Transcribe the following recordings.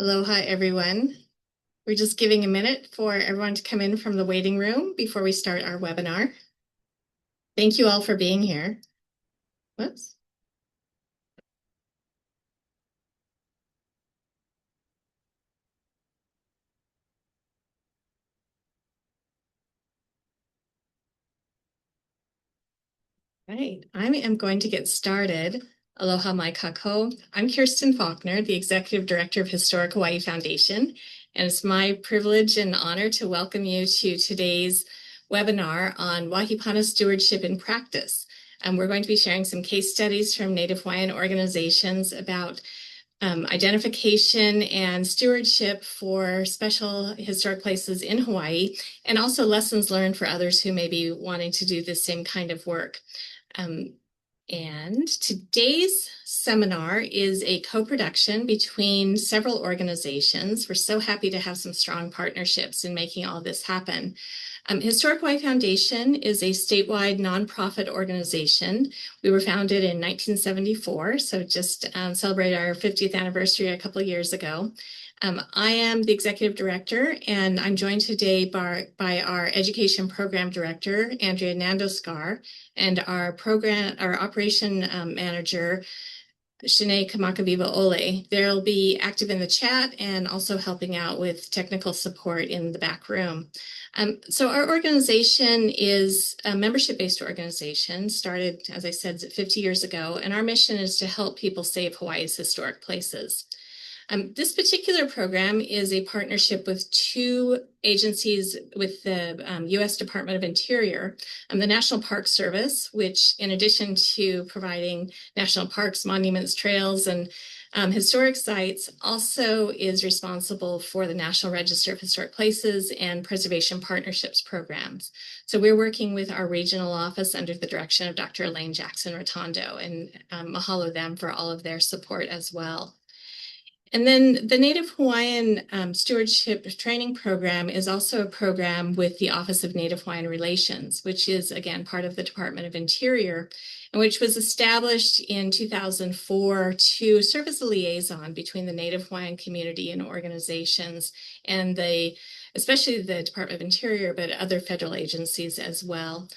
Aloha, everyone. We're just giving a minute for everyone to come in from the waiting room before we start our webinar. Thank you all for being here. Whoops. Right, I am going to get started. Aloha mai kako. I'm Kirsten Faulkner, the Executive Director of Historic Hawaii Foundation, and it's my privilege and honor to welcome you to today's webinar on Wahi Pana Stewardship in Practice. We're going to be sharing some case studies from Native Hawaiian organizations about identification and stewardship for special historic places in Hawaii, and also lessons learned for others who may be wanting to do the same kind of work. And today's seminar is a co-production between several organizations. We're so happy to have some strong partnerships in making all this happen. Historic Hawaii Foundation is a statewide nonprofit organization. We were founded in 1974, so just celebrated our 50th anniversary a couple of years ago. I am the executive director, and I'm joined today by our education program director, Andrea Nandoskar, and our operation manager, Shanae Kamakaviva Ole. They'll be active in the chat and also helping out with technical support in the back room. So our organization is a membership-based organization, started, as I said, 50 years ago, and our mission is to help people save Hawaii's historic places. This particular program is a partnership with two agencies with the U.S. Department of Interior, the National Park Service, which in addition to providing national parks, monuments, trails, and historic sites, also is responsible for the National Register of Historic Places and Preservation Partnerships programs. So we're working with our regional office under the direction of Dr. Elaine Jackson-Rotondo, and mahalo them for all of their support as well. And then the Native Hawaiian Stewardship Training Program is also a program with the Office of Native Hawaiian Relations, which is, again, part of the Department of Interior, and which was established in 2004 to serve as a liaison between the Native Hawaiian community and organizations, and especially the Department of Interior, but other federal agencies as well.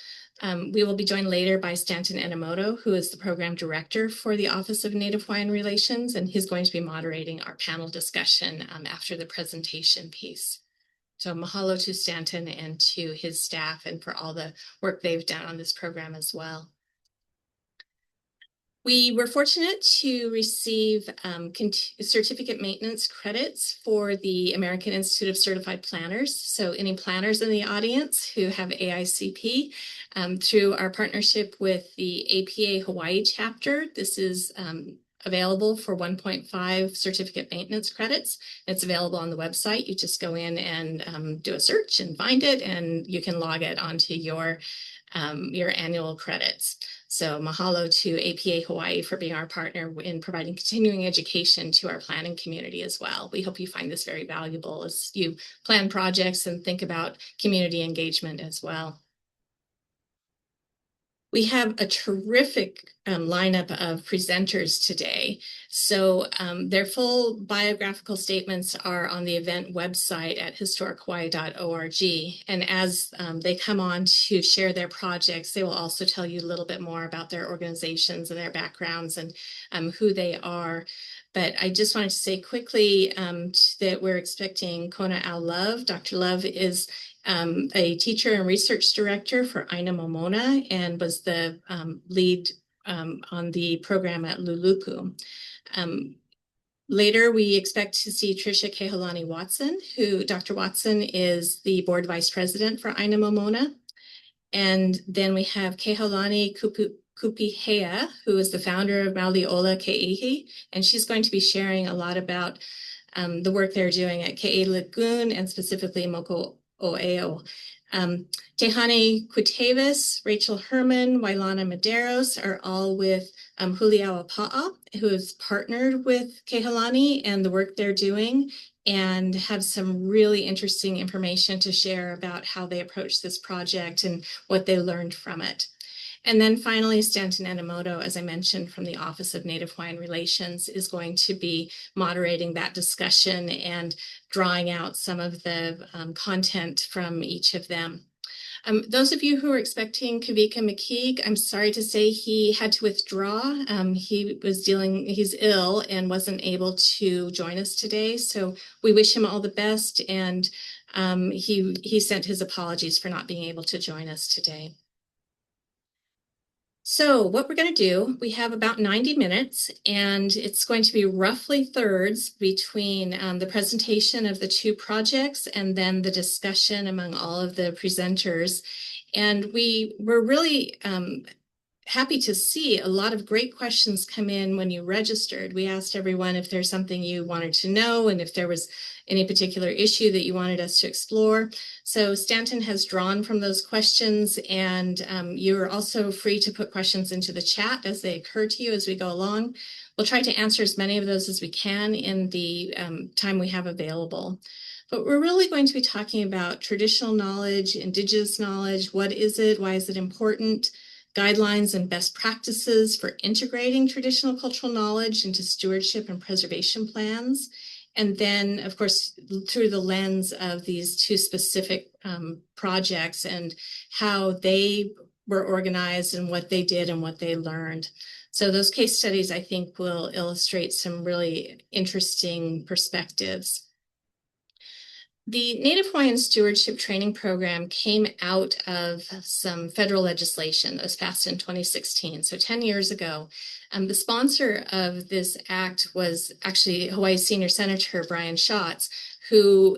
We will be joined later by Stanton Enomoto, who is the program director for the Office of Native Hawaiian Relations, and he's going to be moderating our panel discussion after the presentation piece. So mahalo to Stanton and to his staff and for all the work they've done on this program as well. We were fortunate to receive certificate maintenance credits for the American Institute of Certified Planners. So any planners in the audience who have AICP, through our partnership with the APA Hawaii chapter, this is available for 1.5 certificate maintenance credits. It's available on the website. You just go in and do a search and find it, and you can log it onto your annual credits. So mahalo to APA Hawaii for being our partner in providing continuing education to our planning community as well. We hope you find this very valuable as you plan projects and think about community engagement as well. We have a terrific lineup of presenters today. So their full biographical statements are on the event website at historichawaii.org. And as they come on to share their projects, they will also tell you a little bit more about their organizations and their backgrounds and who they are. But I just wanted to say quickly that we're expecting Kona Love. Dr. Love is a teacher and research director for Aina Momona and was the lead on the program at Luluku. Later, we expect to see Tricia Keholani Watson, who Dr. Watson is the board vice president for Aina Momona. And then we have Keholani Kupihea, who is the founder of Mauliola Keʻehi, and she's going to be sharing a lot about the work they're doing at Ke'e Lagoon and specifically Mokuoeo. Tehane Quitavis, Rachel Herman, Wailana Medeiros are all with Huliauapa, who is partnered with Keholani and the work they're doing, and have some really interesting information to share about how they approach this project and what they learned from it. And then finally, Stanton Enomoto, as I mentioned, from the Office of Native Hawaiian Relations, is going to be moderating that discussion and drawing out some of the content from each of them. Those of you who are expecting Kavika McKeague, I'm sorry to say he had to withdraw. He's ill and wasn't able to join us today. So we wish him all the best. And he sent his apologies for not being able to join us today. So what we're going to do, we have about 90 minutes, and it's going to be roughly thirds between the presentation of the two projects and then the discussion among all of the presenters. And we were really happy to see a lot of great questions come in when you registered. We asked everyone if there's something you wanted to know and if there was any particular issue that you wanted us to explore. So Stanton has drawn from those questions, and you're also free to put questions into the chat as they occur to you as we go along. We'll try to answer as many of those as we can in the time we have available. But we're really going to be talking about traditional knowledge, Indigenous knowledge. What is it? Why is it important? Guidelines and best practices for integrating traditional cultural knowledge into stewardship and preservation plans. And then, of course, through the lens of these two specific projects and how they were organized and what they did and what they learned. So those case studies, I think, will illustrate some really interesting perspectives. The Native Hawaiian Stewardship Training Program came out of some federal legislation that was passed in 2016, so 10 years ago. The sponsor of this act was actually Hawaii's Senior Senator Brian Schatz, who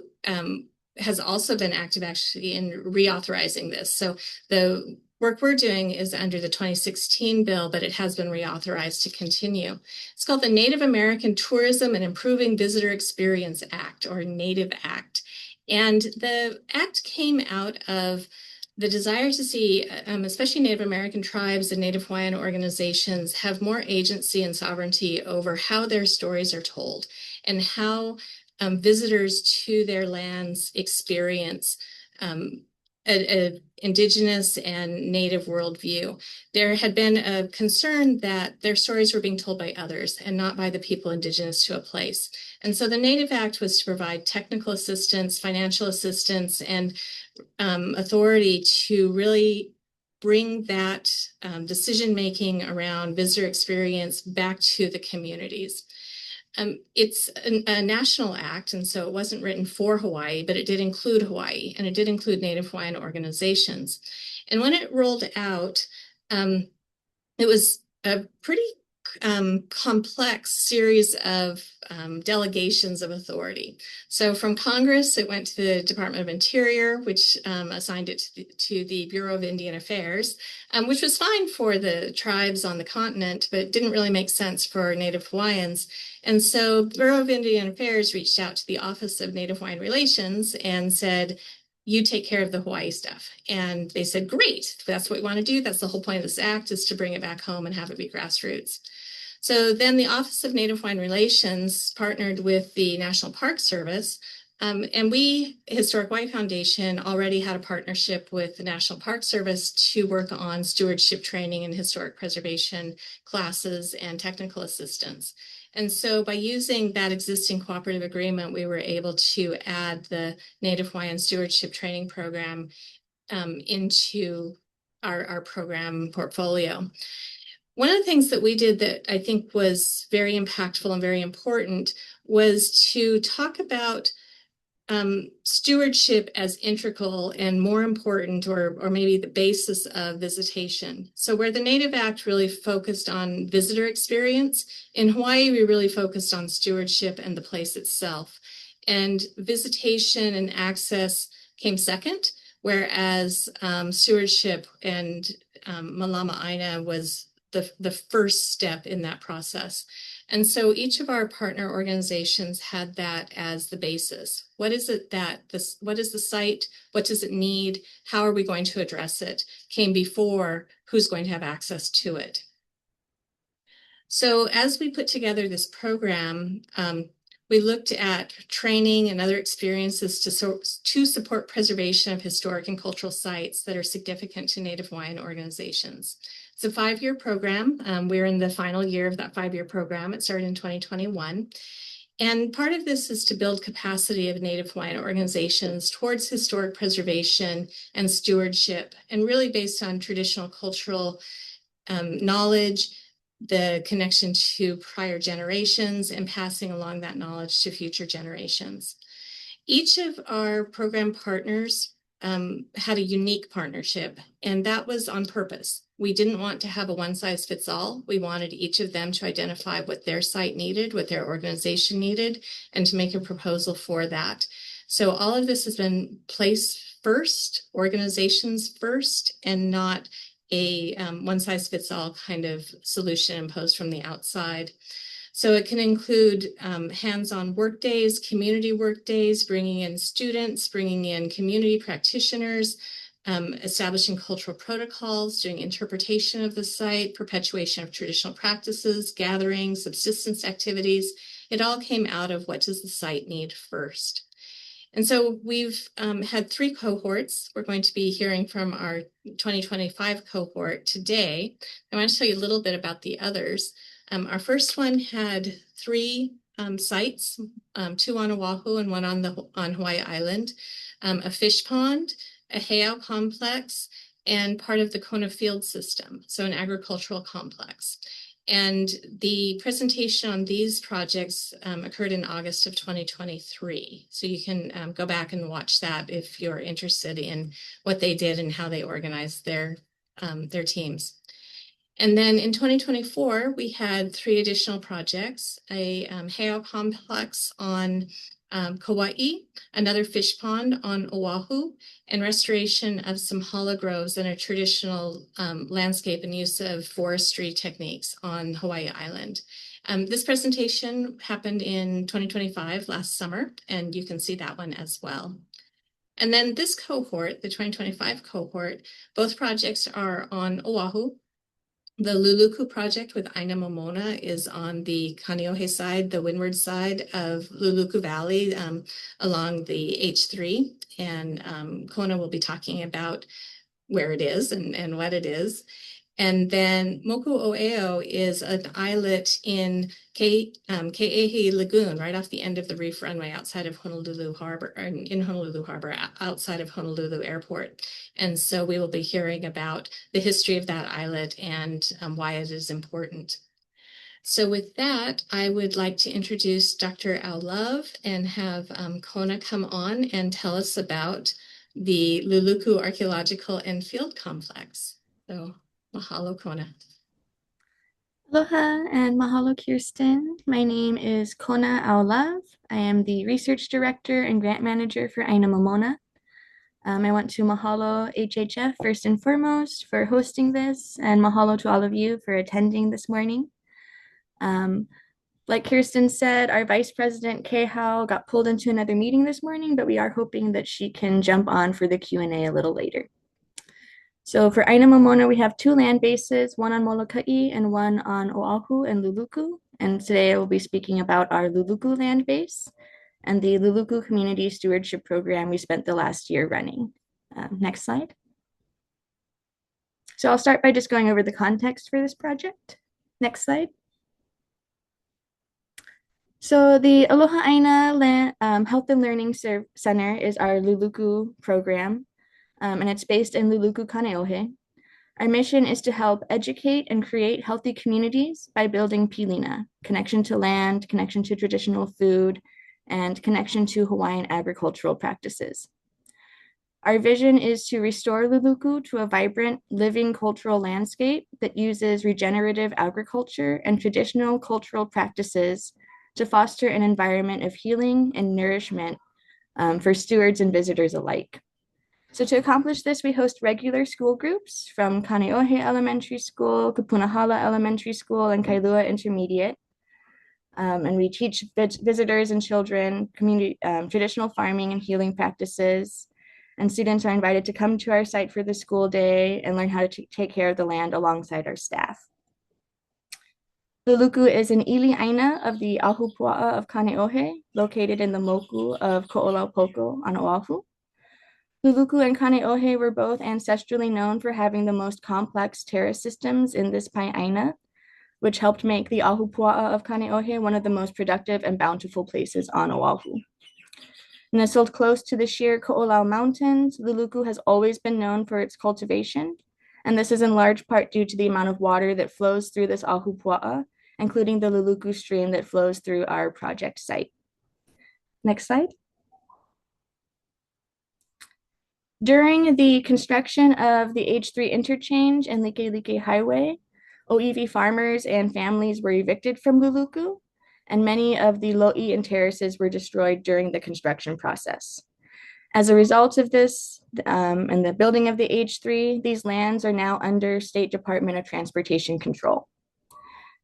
has also been active actually in reauthorizing this. So the work we're doing is under the 2016 bill, but it has been reauthorized to continue. It's called the Native American Tourism and Improving Visitor Experience Act, or NATIVE Act. And the act came out of the desire to see, especially Native American tribes and Native Hawaiian organizations, have more agency and sovereignty over how their stories are told and how visitors to their lands experience an Indigenous and Native worldview. There had been a concern that their stories were being told by others and not by the people Indigenous to a place. And so the NATIVE Act was to provide technical assistance, financial assistance, and authority to really bring that decision-making around visitor experience back to the communities. It's a national act, and so it wasn't written for Hawaii, but it did include Hawaii, and it did include Native Hawaiian organizations. And when it rolled out, it was a pretty complex series of delegations of authority. So from Congress, it went to the Department of Interior, which assigned it to the Bureau of Indian Affairs, which was fine for the tribes on the continent, but didn't really make sense for Native Hawaiians. And so Bureau of Indian Affairs reached out to the Office of Native Hawaiian Relations and said, you take care of the Hawaii stuff. And they said, great, that's what we want to do. That's the whole point of this act, is to bring it back home and have it be grassroots. So then the Office of Native Hawaiian Relations partnered with the National Park Service, and we, Historic Hawaii Foundation, already had a partnership with the National Park Service to work on stewardship training and historic preservation classes and technical assistance. And so by using that existing cooperative agreement, we were able to add the Native Hawaiian Stewardship Training Program into our program portfolio. One of the things that we did that I think was very impactful and very important was to talk about stewardship as integral and more important, or maybe the basis of visitation. So where the NATIVE Act really focused on visitor experience, in Hawaii, we really focused on stewardship and the place itself. And visitation and access came second, whereas stewardship and Malama Aina was the first step in that process. And so each of our partner organizations had that as the basis. What is it what is the site? What does it need? How are we going to address it? Came before who's going to have access to it. So as we put together this program, We looked at training and other experiences to support preservation of historic and cultural sites that are significant to Native Hawaiian organizations. It's a 5-year program. We're in the final year of that 5-year program. It started in 2021. And part of this is to build capacity of Native Hawaiian organizations towards historic preservation and stewardship, and really based on traditional cultural knowledge, the connection to prior generations, and passing along that knowledge to future generations. Each of our program partners had a unique partnership, and that was on purpose. We didn't want to have a one-size-fits-all. We wanted each of them to identify what their site needed, what their organization needed, and to make a proposal for that. So all of this has been place first, organizations first, and not a one-size-fits-all kind of solution imposed from the outside. So it can include hands-on work days, community work days, bringing in students, bringing in community practitioners, establishing cultural protocols, doing interpretation of the site, perpetuation of traditional practices, gatherings, subsistence activities. It all came out of what does the site need first. And so we've had 3 cohorts. We're going to be hearing from our 2025 cohort today. I want to tell you a little bit about the others. Our first one had 3 sites, 2 on Oahu and 1 on Hawaii Island, a fish pond, a heiau complex, and part of the Kona field system, so an agricultural complex. And the presentation on these projects occurred in August of 2023. So you can go back and watch that if you're interested in what they did and how they organized their teams. And then in 2024, we had 3 additional projects, a heiau complex on Kauai, another fish pond on Oahu, and restoration of some hala groves and a traditional landscape and use of forestry techniques on Hawaii Island. This presentation happened in 2025, last summer, and you can see that one as well. And then this cohort, the 2025 cohort, both projects are on Oahu. The Luluku project with Aina Momona is on the Kaneohe side, the windward side of Luluku Valley, along the H3. And Kona will be talking about where it is and what it is. And then Mokuoeo is an islet in Ke'ehi Lagoon, right off the end of the reef runway outside of Honolulu Harbor, or in Honolulu Harbor, outside of Honolulu Airport. And so we will be hearing about the history of that islet and why it is important. So with that, I would like to introduce Dr. Al Love and have Kona come on and tell us about the Luluku Archaeological and Field Complex. So mahalo, Kona. Aloha and mahalo, Kirsten. My name is Kona Aulav. I am the Research Director and Grant Manager for Aina Momona. I want to mahalo HHF first and foremost for hosting this, and mahalo to all of you for attending this morning. Like Kirsten said, our Vice President Kehau got pulled into another meeting this morning, but we are hoping that she can jump on for the Q&A a little later. So for Aina Momona, we have 2 land bases, one on Molokai and one on Oahu and Luluku. And today I will be speaking about our Luluku land base and the Luluku Community Stewardship Program we spent the last year running. Next slide. So I'll start by just going over the context for this project. Next slide. So the Aloha Aina Health and Learning Center is our Luluku program. And it's based in Luluku, Kaneohe. Our mission is to help educate and create healthy communities by building pilina, connection to land, connection to traditional food, and connection to Hawaiian agricultural practices. Our vision is to restore Luluku to a vibrant, living cultural landscape that uses regenerative agriculture and traditional cultural practices to foster an environment of healing and nourishment for stewards and visitors alike. So to accomplish this, we host regular school groups from Kaneohe Elementary School, Kupunahala Elementary School, and Kailua Intermediate. And we teach visitors and children community traditional farming and healing practices. And students are invited to come to our site for the school day and learn how to take care of the land alongside our staff. Luluku is an ili aina of the ahupuaʻa of Kāne, located in the Moku of Koʻolaupoko on Oʻahu. Luluku and Kāne were both ancestrally known for having the most complex terrace systems in this paeaina, which helped make the ahupuaʻa of Kāne one of the most productive and bountiful places on Oʻahu. Nestled close to the sheer Ko'olau Mountains, Luluku has always been known for its cultivation, and this is in large part due to the amount of water that flows through this ahupuaʻa, including the Luluku stream that flows through our project site. Next slide. During the construction of the H3 interchange and Likelike Highway, Oʻiwi farmers and families were evicted from Luluku, and many of the lo'i and terraces were destroyed during the construction process. As a result of this and the building of the H3, these lands are now under State Department of Transportation control.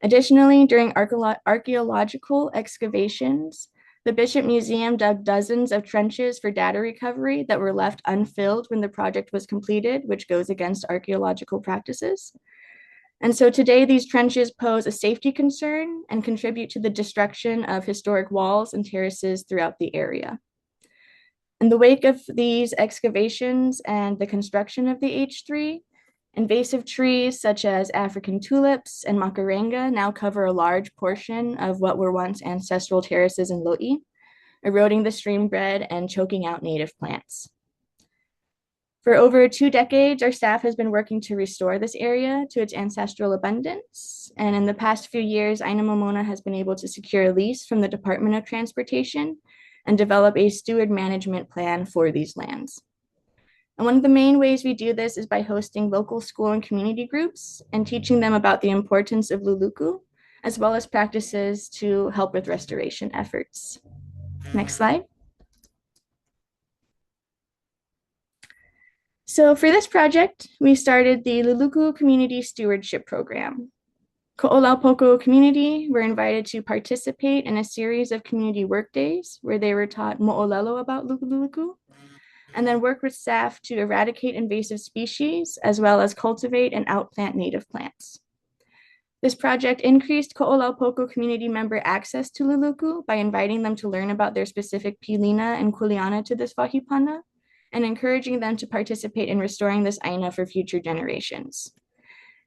Additionally, during archaeological excavations, the Bishop Museum dug dozens of trenches for data recovery that were left unfilled when the project was completed, which goes against archaeological practices. And so today, these trenches pose a safety concern and contribute to the destruction of historic walls and terraces throughout the area. In the wake of these excavations and the construction of the H3, invasive trees such as African tulips and macaranga now cover a large portion of what were once ancestral terraces and lo'i, eroding the stream bed and choking out native plants. For over 2 decades, our staff has been working to restore this area to its ancestral abundance. And in the past few years, Aina Momona has been able to secure a lease from the Department of Transportation and develop a steward management plan for these lands. And one of the main ways we do this is by hosting local school and community groups and teaching them about the importance of Luluku, as well as practices to help with restoration efforts. Next slide. So for this project, we started the Luluku Community Stewardship Program. Ko'olaupoko community were invited to participate in a series of community workdays where they were taught mo'olelo about Luluku, and then work with staff to eradicate invasive species, as well as cultivate and outplant native plants. This project increased Ko'olaupoko community member access to Luluku by inviting them to learn about their specific pilina and kuleana to this wahi pana, and encouraging them to participate in restoring this aina for future generations.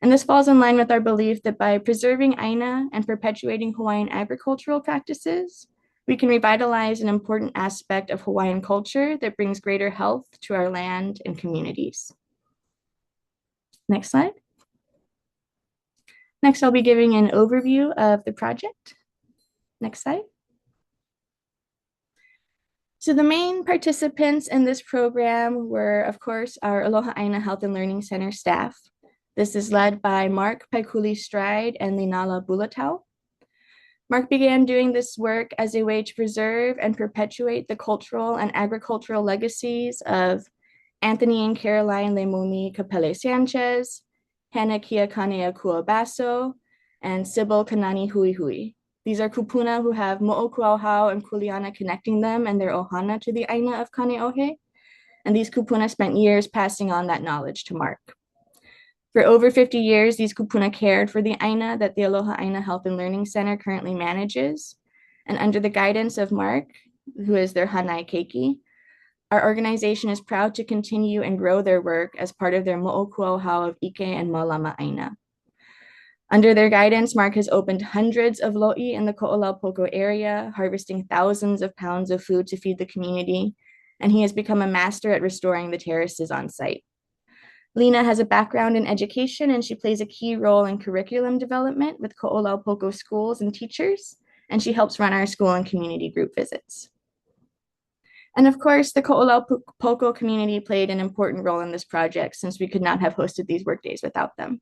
And this falls in line with our belief that by preserving aina and perpetuating Hawaiian agricultural practices, we can revitalize an important aspect of Hawaiian culture that brings greater health to our land and communities. Next slide. Next, I'll be giving an overview of the project. Next slide. So the main participants in this program were, of course, our Aloha Aina Health and Learning Center staff. This is led by Mark Paikuli Stride and Linala Bulatau. Mark began doing this work as a way to preserve and perpetuate the cultural and agricultural legacies of Anthony and Caroline Lemumi Capelle Sanchez, Hannah Kia Kanea Kuabaso, and Sybil Kanani Hui Hui. These are kupuna who have mo'okuauhau and kuleana connecting them and their ohana to the aina of Kāne, and these kupuna spent years passing on that knowledge to Mark. For over 50 years, these kupuna cared for the aina that the Aloha Aina Health and Learning Center currently manages, and under the guidance of Mark, who is their hanai keiki, our organization is proud to continue and grow their work as part of their mo'okuauhau of Ike and Malama Aina. Under their guidance, Mark has opened hundreds of lo'i in the Ko'olaupoko area, harvesting thousands of pounds of food to feed the community, and he has become a master at restoring the terraces on site. Lena has a background in education, and she plays a key role in curriculum development with Ko'olaupoko schools and teachers, and she helps run our school and community group visits. And of course, the Ko'olaupoko community played an important role in this project since we could not have hosted these workdays without them.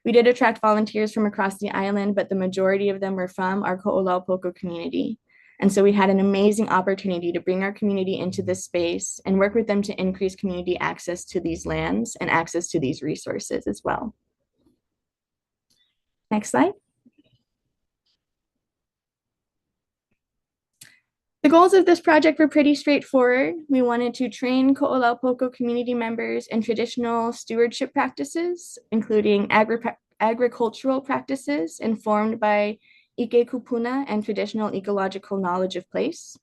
We did attract volunteers from across the island, but the majority of them were from our Ko'olaupoko community. And so we had an amazing opportunity to bring our community into this space and work with them to increase community access to these lands and access to these resources as well. Next slide. The goals of this project were pretty straightforward. We wanted to train Ko'olaupoko community members in traditional stewardship practices, including agricultural practices informed by Iwi Kūpuna and traditional ecological knowledge of place.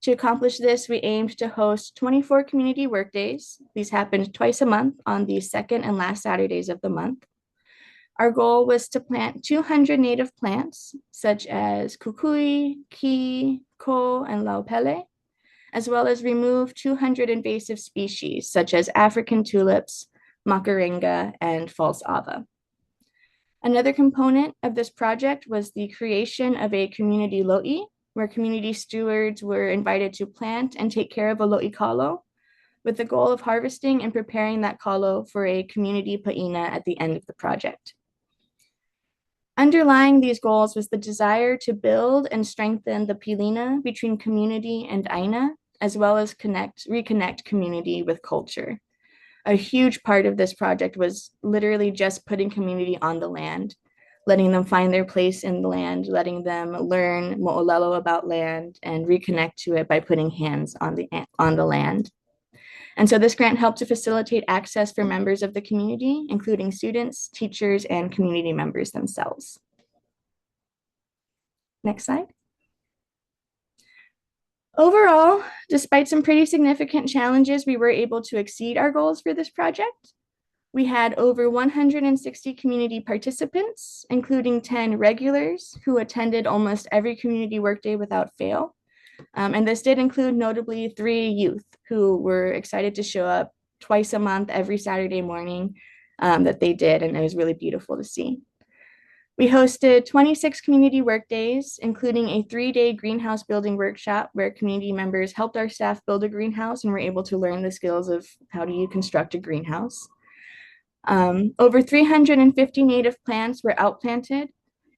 To accomplish this, we aimed to host 24 community workdays. These happened twice a month on the second and last Saturdays of the month. Our goal was to plant 200 native plants, such as kukui, ki, ko, and laupele, as well as remove 200 invasive species, such as African tulips, macarenga, and false ava. Another component of this project was the creation of a community lo'i, where community stewards were invited to plant and take care of a lo'i kalo, with the goal of harvesting and preparing that kalo for a community paina at the end of the project. Underlying these goals was the desire to build and strengthen the pilina between community and aina, as well as reconnect community with culture. A huge part of this project was literally just putting community on the land, letting them find their place in the land, letting them learn mo'olelo about land and reconnect to it by putting hands on the land. And so this grant helped to facilitate access for members of the community, including students, teachers, and community members themselves. Next slide. Overall, despite some pretty significant challenges, we were able to exceed our goals for this project. We had over 160 community participants, including 10 regulars who attended almost every community workday without fail. And this did include notably 3 youth who were excited to show up twice a month, every Saturday morning that they did, and it was really beautiful to see. We hosted 26 community workdays, including a 3-day greenhouse building workshop where community members helped our staff build a greenhouse and were able to learn the skills of how do you construct a greenhouse. Over 350 native plants were outplanted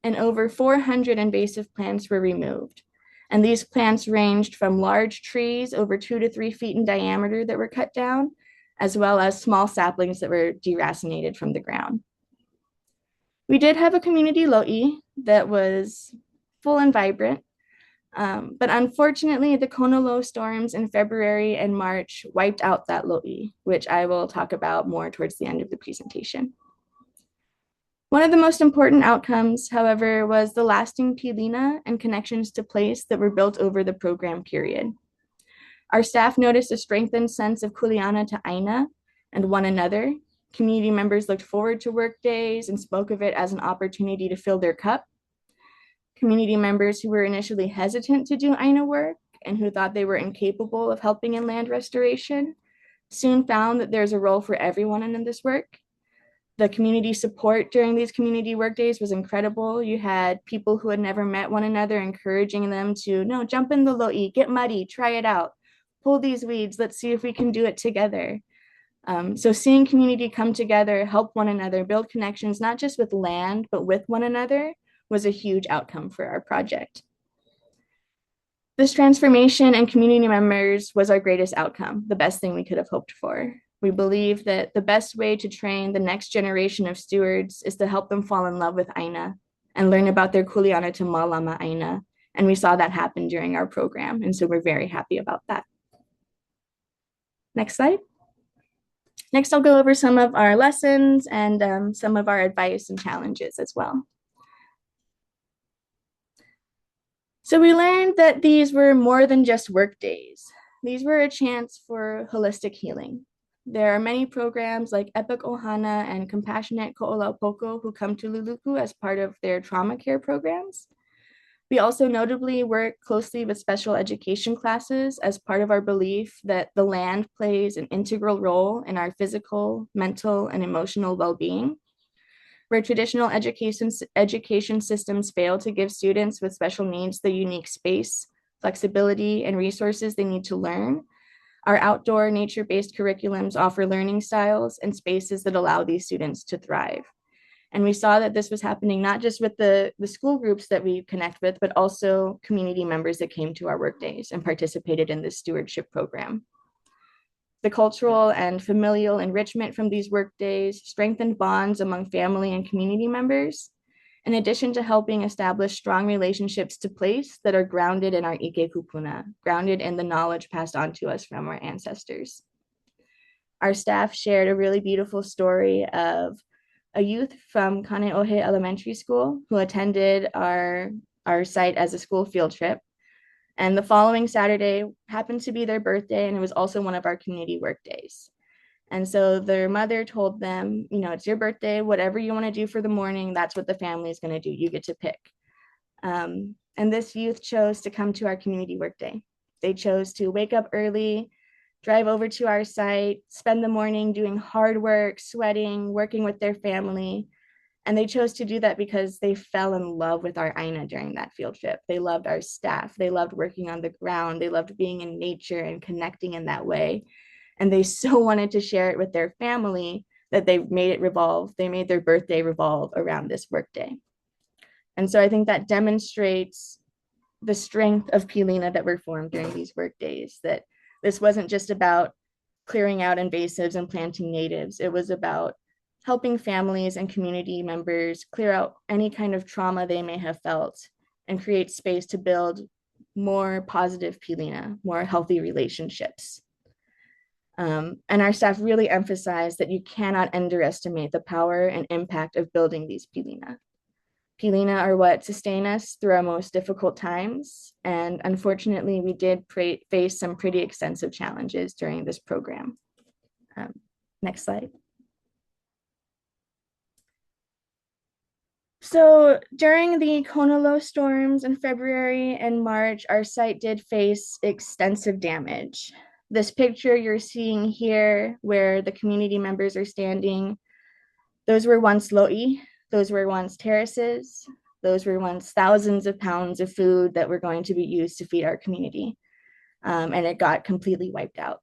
and over 400 invasive plants were removed. And these plants ranged from large trees over 2 to 3 feet in diameter that were cut down, as well as small saplings that were deracinated from the ground. We did have a community lo'i that was full and vibrant, but unfortunately the Kona low storms in February and March wiped out that lo'i, which I will talk about more towards the end of the presentation. One of the most important outcomes, however, was the lasting pilina and connections to place that were built over the program period. Our staff noticed a strengthened sense of kuleana to aina and one another. Community members looked forward to work days and spoke of it as an opportunity to fill their cup. Community members who were initially hesitant to do aina work and who thought they were incapable of helping in land restoration soon found that there's a role for everyone in this work. The community support during these community work days was incredible. You had people who had never met one another encouraging them to, no, jump in the lo'i, get muddy, try it out, pull these weeds, let's see if we can do it together. So seeing community come together, help one another, build connections, not just with land, but with one another, was a huge outcome for our project. This transformation and community members was our greatest outcome, the best thing we could have hoped for. We believe that the best way to train the next generation of stewards is to help them fall in love with aina and learn about their kuleana to malama aina. And we saw that happen during our program. And so we're very happy about that. Next slide. Next, I'll go over some of our lessons and some of our advice and challenges as well. So we learned that these were more than just work days. These were a chance for holistic healing. There are many programs like Epic Ohana and Compassionate Ko'olaupoko who come to Luluku as part of their trauma care programs. We also notably work closely with special education classes as part of our belief that the land plays an integral role in our physical, mental, and emotional well-being. Where traditional education systems fail to give students with special needs the unique space, flexibility, and resources they need to learn, our outdoor nature-based curriculums offer learning styles and spaces that allow these students to thrive. And we saw that this was happening not just with the school groups that we connect with, but also community members that came to our work days and participated in this stewardship program. The cultural and familial enrichment from these work days strengthened bonds among family and community members, in addition to helping establish strong relationships to place that are grounded in our Iwi Kūpuna, grounded in the knowledge passed on to us from our ancestors. Our staff shared a really beautiful story of a youth from Kāne Elementary School who attended our site as a school field trip. And the following Saturday happened to be their birthday, and it was also one of our community work days. And so their mother told them, you know, it's your birthday, whatever you want to do for the morning, that's what the family is going to do. You get to pick. And this youth chose to come to our community work day. They chose to wake up early, drive over to our site, spend the morning doing hard work, sweating, working with their family. And they chose to do that because they fell in love with our Aina during that field trip. They loved our staff. They loved working on the ground. They loved being in nature and connecting in that way. And they so wanted to share it with their family that they made it revolve. They made their birthday revolve around this workday. And so I think that demonstrates the strength of Pilina that were formed during these work days, that this wasn't just about clearing out invasives and planting natives. It was about helping families and community members clear out any kind of trauma they may have felt and create space to build more positive Pilina, more healthy relationships. And our staff really emphasized that you cannot underestimate the power and impact of building these Pilina. Pilina are what sustain us through our most difficult times. And unfortunately, we did face some pretty extensive challenges during this program. Next slide. So during the Kona low storms in February and March, our site did face extensive damage. This picture you're seeing here, where the community members are standing, those were once lo'i. Those were once terraces. Those were once thousands of pounds of food that were going to be used to feed our community. And it got completely wiped out.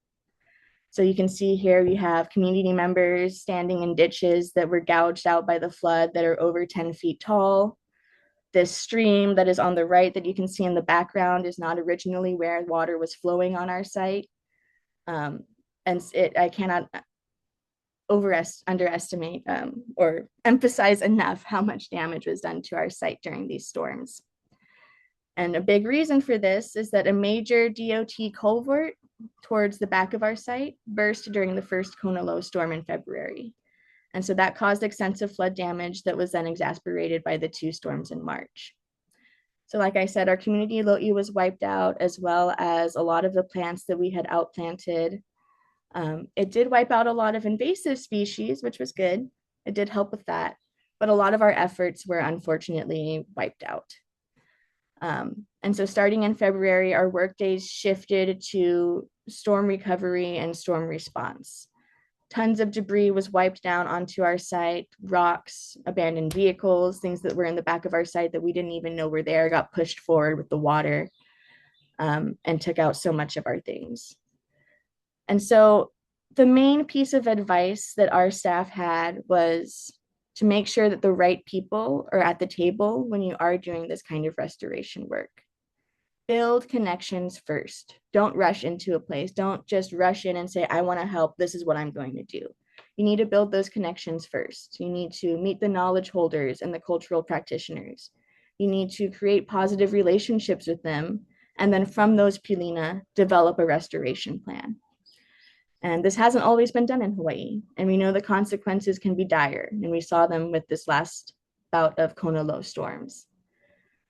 So you can see here we have community members standing in ditches that were gouged out by the flood that are over 10 feet tall. This stream that is on the right that you can see in the background is not originally where water was flowing on our site. And I cannot underestimate or emphasize enough how much damage was done to our site during these storms. And a big reason for this is that a major DOT culvert towards the back of our site burst during the first Kona low storm in February. And so that caused extensive flood damage that was then exacerbated by the two storms in March. So like I said, our community lo'i was wiped out, as well as a lot of the plants that we had outplanted. It did wipe out a lot of invasive species, which was good. It did help with that. But a lot of our efforts were unfortunately wiped out. And so starting in February, our work days shifted to storm recovery and storm response. Tons of debris was wiped down onto our site, rocks, abandoned vehicles, things that were in the back of our site that we didn't even know were there, got pushed forward with the water, and took out so much of our things. And so the main piece of advice that our staff had was to make sure that the right people are at the table when you are doing this kind of restoration work. Build connections first. Don't rush into a place. Don't just rush in and say, I want to help. This is what I'm going to do. You need to build those connections first. You need to meet the knowledge holders and the cultural practitioners. You need to create positive relationships with them. And then from those Pilina, develop a restoration plan. And this hasn't always been done in Hawaii. And we know the consequences can be dire. And we saw them with this last bout of Kona low storms.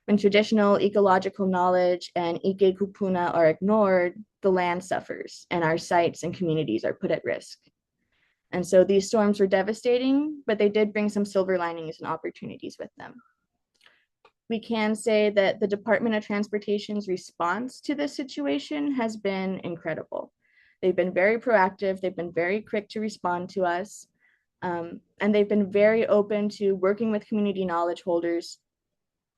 When traditional ecological knowledge and Iwi Kūpuna are ignored, the land suffers and our sites and communities are put at risk. And so these storms were devastating, but they did bring some silver linings and opportunities with them. We can say that the Department of Transportation's response to this situation has been incredible. They've been very proactive. They've been very quick to respond to us. And they've been very open to working with community knowledge holders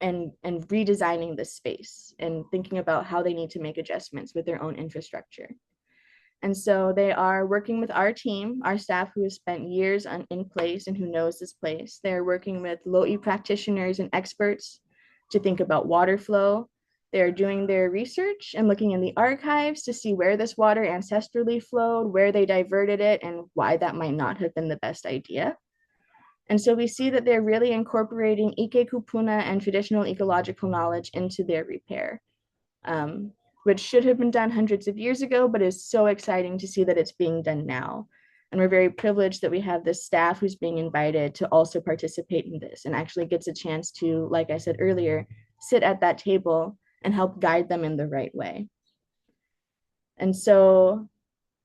and redesigning this space and thinking about how they need to make adjustments with their own infrastructure. And so they are working with our team, our staff who has spent years in place and who knows this place. They're working with lo'i practitioners and experts to think about water flow. They're doing their research and looking in the archives to see where this water ancestrally flowed, where they diverted it, and why that might not have been the best idea. And so we see that they're really incorporating Iwi Kūpuna and traditional ecological knowledge into their repair, which should have been done hundreds of years ago, but is so exciting to see that it's being done now. And we're very privileged that we have this staff who's being invited to also participate in this and actually gets a chance to, like I said earlier, sit at that table and help guide them in the right way. And so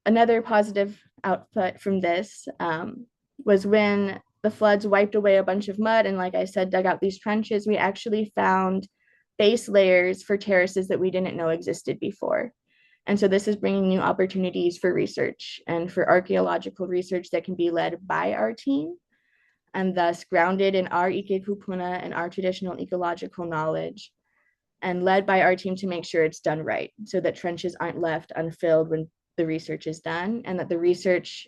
another positive output from this was when the floods wiped away a bunch of mud and, like I said, dug out these trenches, we actually found base layers for terraces that we didn't know existed before. And so this is bringing new opportunities for research and for archaeological research that can be led by our team and thus grounded in our Iwi Kūpuna and our traditional ecological knowledge and led by our team to make sure it's done right so that trenches aren't left unfilled when the research is done and that the research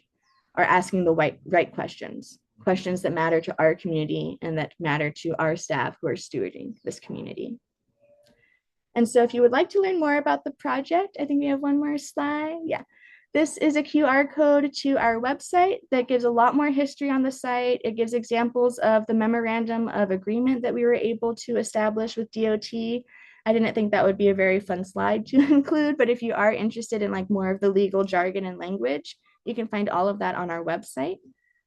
are asking the right questions, questions that matter to our community and that matter to our staff who are stewarding this community. And so if you would like to learn more about the project, I think we have one more slide. Yeah. This is a QR code to our website that gives a lot more history on the site. It gives examples of the memorandum of agreement that we were able to establish with DOT. I didn't think that would be a very fun slide to include, but if you are interested in like more of the legal jargon and language, you can find all of that on our website,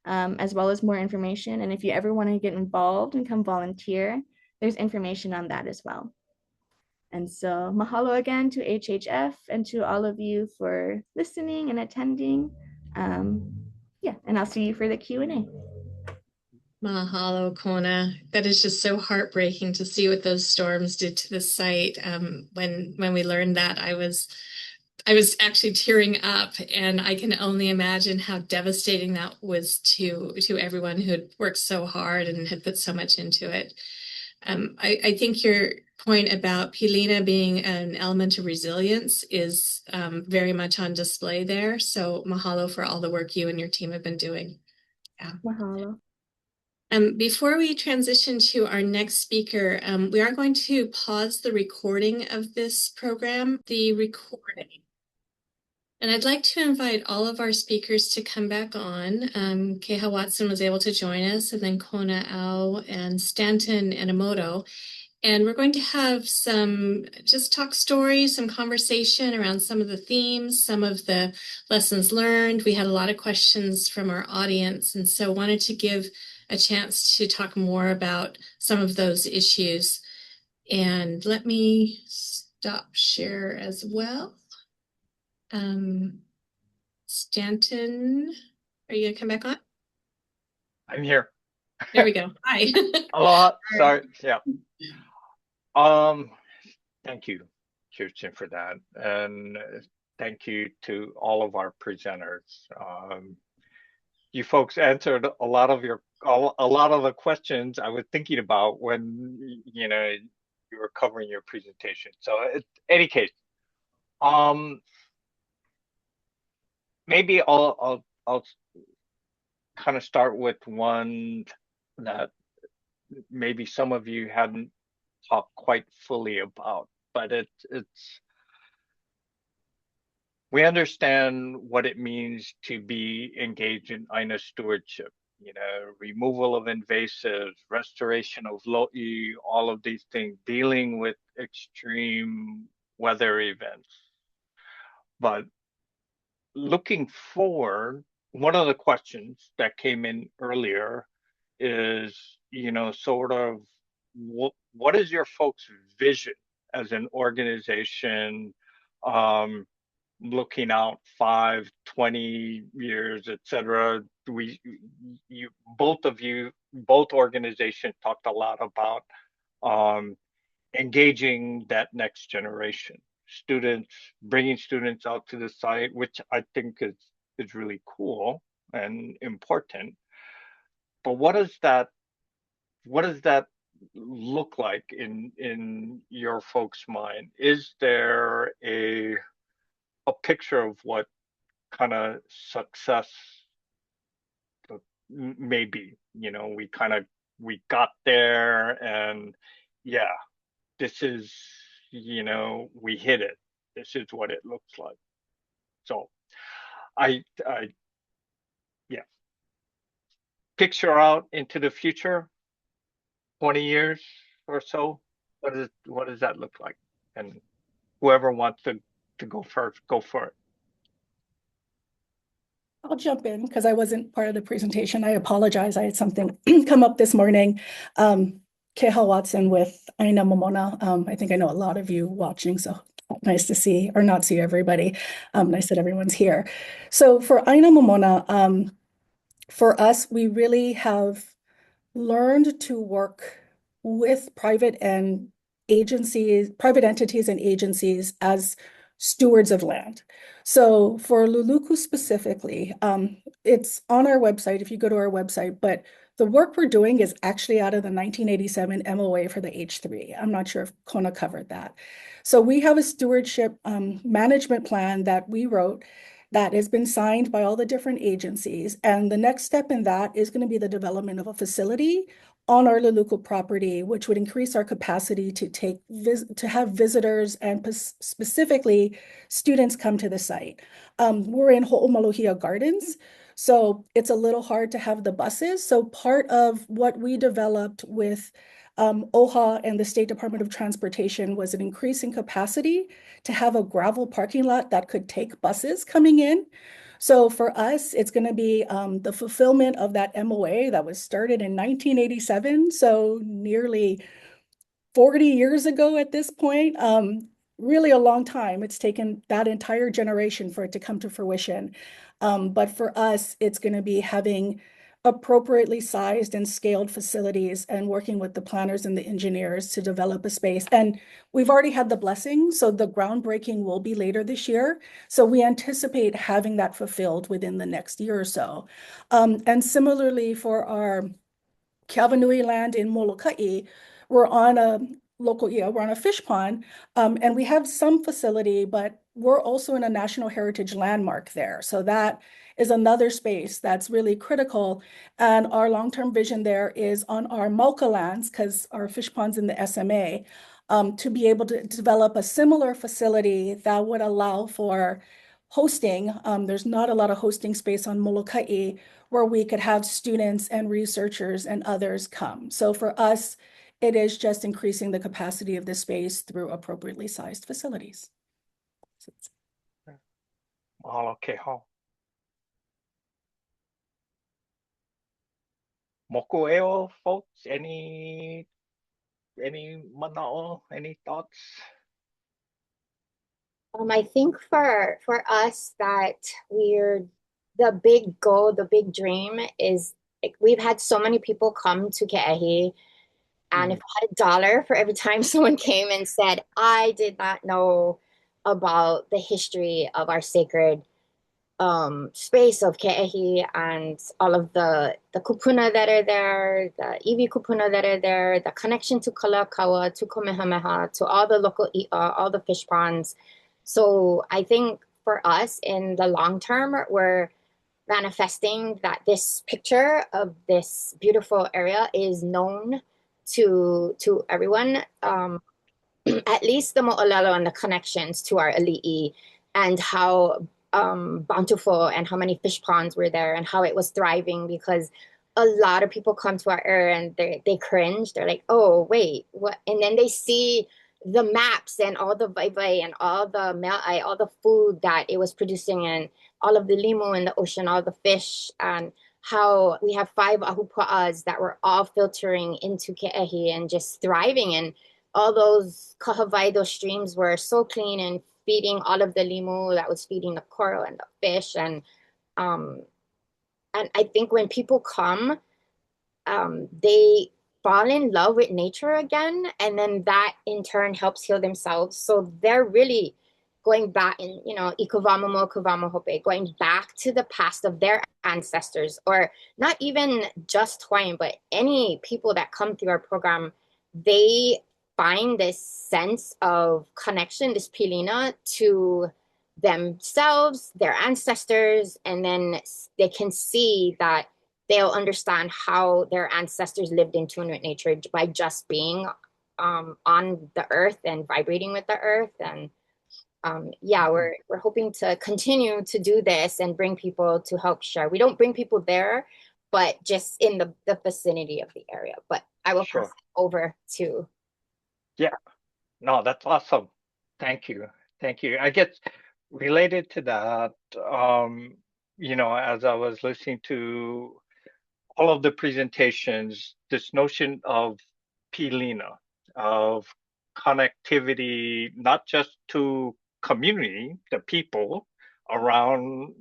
as well as more information. And if you ever want to get involved and come volunteer, there's information on that as well. And so mahalo again to HHF and to all of you for listening and attending. Yeah, and I'll see you for the Q&A. Mahalo, Kona. That is just so heartbreaking to see what those storms did to the site. When we learned that, I was actually tearing up, and I can only imagine how devastating that was to everyone who had worked so hard and had put so much into it. I think your point about Pilina being an element of resilience is very much on display there. So mahalo for all the work you and your team have been doing. Yeah. Mahalo. Before we transition to our next speaker, we are going to pause the recording of this program, And I'd like to invite all of our speakers to come back on. Keha Watson was able to join us, and then Kona Ao and Stanton Enomoto. And we're going to have some just talk stories, some conversation around some of the themes, some of the lessons learned. We had a lot of questions from our audience, and so wanted to give a chance to talk more about some of those issues. And let me stop share as well. Stanton, are you gonna come back on? I'm here. There we go. Hi. Aloha. Sorry. Yeah. Thank you, Kirsten, for that, and thank you to all of our presenters. You folks answered a lot of the questions I was thinking about when you were covering your presentation. So, in any case, maybe I'll kind of start with one that maybe some of you hadn't talked quite fully about, but it's we understand what it means to be engaged in Aina stewardship, removal of invasives, restoration of lo'i, all of these things, dealing with extreme weather events. But looking forward, one of the questions that came in earlier is, sort of what is your folks' vision as an organization, looking out 5, 20 years, et cetera? Both organizations talked a lot about engaging that next generation. Students, bringing students out to the site, which I think is really cool and important. But what does that look like in your folks' mind? Is there a picture of what kind of success may be? We got there, and yeah, this is, we hit it. This is what it looks like. So yeah, picture out into the future, 20 years or so. What does that look like? And whoever wants to go first, go for it. I'll jump in because I wasn't part of the presentation. I apologize. I had something come up this morning. Keha Watson with Aina Momona. I think I know a lot of you watching, so nice to see or not see everybody. Nice that everyone's here. So for Aina Momona, for us, we really have learned to work with private entities and agencies as stewards of land. So for Luluku specifically, it's on our website if you go to our website, but the work we're doing is actually out of the 1987 MOA for the H3. I'm not sure if Kona covered that. So we have a stewardship management plan that we wrote that has been signed by all the different agencies. And the next step in that is going to be the development of a facility on our Luluku property, which would increase our capacity to have visitors and specifically students come to the site. We're in Ho'omalohia Gardens, so it's a little hard to have the buses. So part of what we developed with OHA and the State Department of Transportation was an increase in capacity to have a gravel parking lot that could take buses coming in. So for us, it's going to be the fulfillment of that MOA that was started in 1987, so nearly 40 years ago at this point. Really a long time. It's taken that entire generation for it to come to fruition. But for us, it's going to be having appropriately sized and scaled facilities and working with the planners and the engineers to develop a space. And we've already had the blessing, so the groundbreaking will be later this year. So we anticipate having that fulfilled within the next year or so. And similarly for our Keawanui land in Molokai, we're on a fish pond, and we have some facility, but we're also in a National Heritage Landmark there. So that is another space that's really critical. And our long-term vision there is on our Mauka lands, because our fish pond's in the SMA, to be able to develop a similar facility that would allow for hosting. There's not a lot of hosting space on Molokai where we could have students and researchers and others come. So for us, it is just increasing the capacity of the space through appropriately sized facilities. Okay. Mokuoeo folks, any mana'o, any thoughts? I think for us that we're the big goal, the big dream is like, we've had so many people come to Ke'ehi, and if I had $1 for every time someone came and said, I did not know about the history of our sacred space of Ke'ehi and all of the kupuna that are there, the Iwi Kūpuna that are there, the connection to Kalakaua, to Kamehameha, to all the local i'a, all the fish ponds. So I think for us in the long term, we're manifesting that this picture of this beautiful area is known to everyone, at least the mo'olelo and the connections to our ali'i and how bountiful and how many fish ponds were there and how it was thriving, because a lot of people come to our area and they cringe. They're like, oh, wait, what? And then they see the maps and all the vai and all the mea'ai, all the food that it was producing and all of the limu in the ocean, all the fish, and how we have 5 ahupua'as that were all filtering into Ke'ehi and just thriving. And all those kahavai, streams were so clean and feeding all of the limu that was feeding the coral and the fish. And I think when people come, they fall in love with nature again, and then that in turn helps heal themselves. So they're really going back in, ikavama kavama hope, going back to the past of their ancestors, or not even just Hawaiian, but any people that come through our program, they find this sense of connection, this pilina to themselves, their ancestors, and then they can see that they'll understand how their ancestors lived in tune with nature by just being on the earth and vibrating with the earth. And we're hoping to continue to do this and bring people to help share. We don't bring people there, but just in the vicinity of the area. But I will pass it over to. Yeah, no, that's awesome. Thank you. I guess related to that, as I was listening to all of the presentations, this notion of pilina, of connectivity, not just to community, the people around,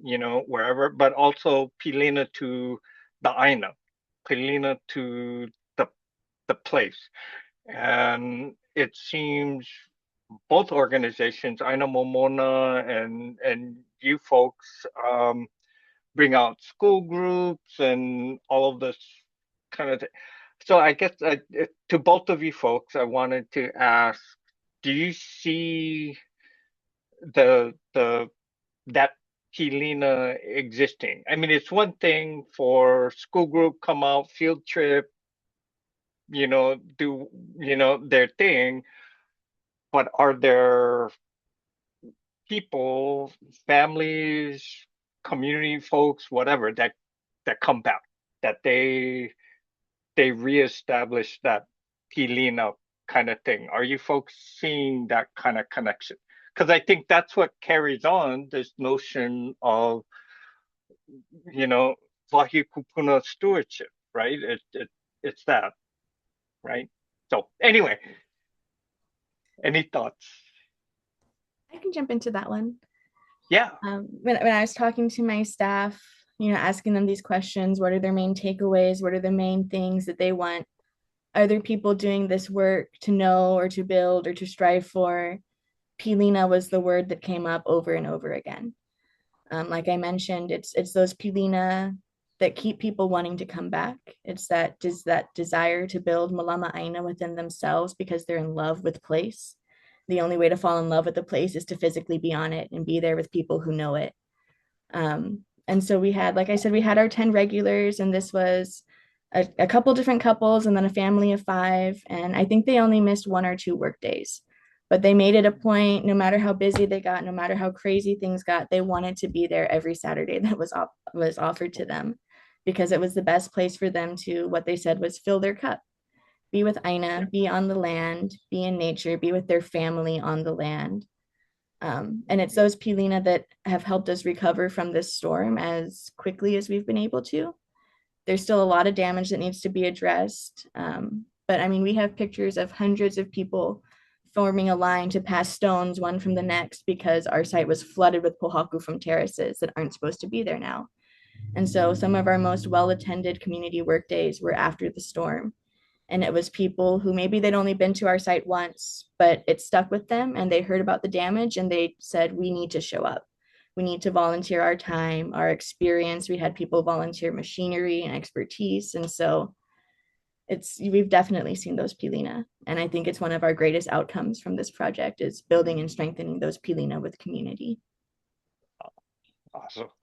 wherever, but also pilina to the aina, pilina to the place. And it seems both organizations, Aina Momona and you folks, bring out school groups and all of this kind of thing. So I guess to both of you folks, I wanted to ask, do you see the that Pilina existing? I mean, it's one thing for school group come out, field trip, do their thing, but are there people, families, community folks, whatever, that come back, that they reestablish that Pilina kind of thing? Are you folks seeing that kind of connection? Because I think that's what carries on this notion of, Wahi Kūpuna stewardship, right? It's that, right? So anyway, any thoughts? I can jump into that one. Yeah. When I was talking to my staff, asking them these questions, what are their main takeaways? What are the main things that they want other people doing this work to know or to build or to strive for? Pilina was the word that came up over and over again. Like I mentioned, it's those pilina that keep people wanting to come back. It's that desire to build malama aina within themselves because they're in love with place. The only way to fall in love with the place is to physically be on it and be there with people who know it. And so we had, like I said, we had our 10 regulars, and this was a couple different couples and then a family of 5. And I think they only missed 1 or 2 work days, but they made it a point, no matter how busy they got, no matter how crazy things got, they wanted to be there every Saturday that was offered to them, because it was the best place for them to, what they said was, fill their cup, be with Aina, be on the land, be in nature, be with their family on the land. And it's those pilina that have helped us recover from this storm as quickly as we've been able to. There's still a lot of damage that needs to be addressed. But I mean, we have pictures of hundreds of people forming a line to pass stones one from the next because our site was flooded with pohaku from terraces that aren't supposed to be there now. And so some of our most well-attended community work days were after the storm. And it was people who maybe they'd only been to our site once, but it stuck with them and they heard about the damage and they said, we need to show up. We need to volunteer our time, our experience. We had people volunteer machinery and expertise. And so we've definitely seen those pilina. And I think it's one of our greatest outcomes from this project is building and strengthening those pilina with community.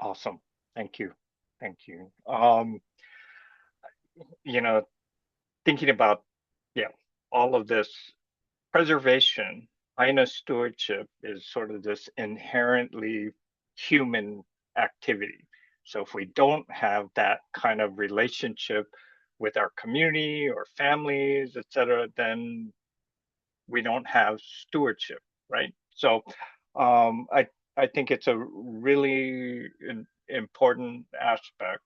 Awesome. Thank you. Thinking about, all of this preservation, Aina stewardship is sort of this inherently human activity. So if we don't have that kind of relationship with our community or families, et cetera, then we don't have stewardship, right? So I think it's a really important aspect,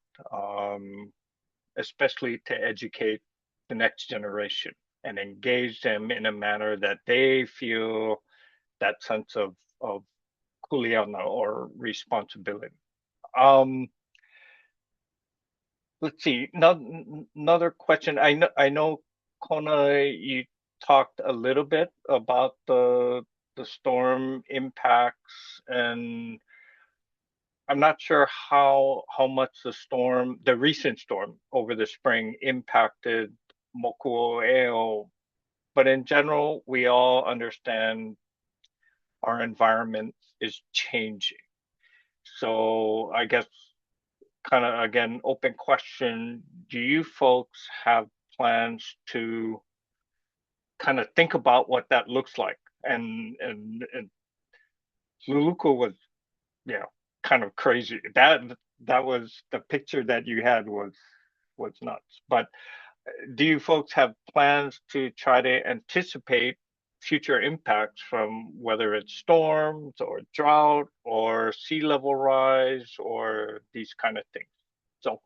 especially to educate the next generation and engage them in a manner that they feel that sense of kuleana or responsibility. Let's see. Another question. I know, Kona, you talked a little bit about the storm impacts, and I'm not sure how much the recent storm over the spring impacted Mokuoeo, but in general, we all understand our environment is changing. So I guess kind of again, open question, do you folks have plans to kind of think about what that looks like? And Luluku was, kind of crazy. That was the picture that you had was nuts. But do you folks have plans to try to anticipate future impacts from whether it's storms or drought or sea level rise or these kind of things. So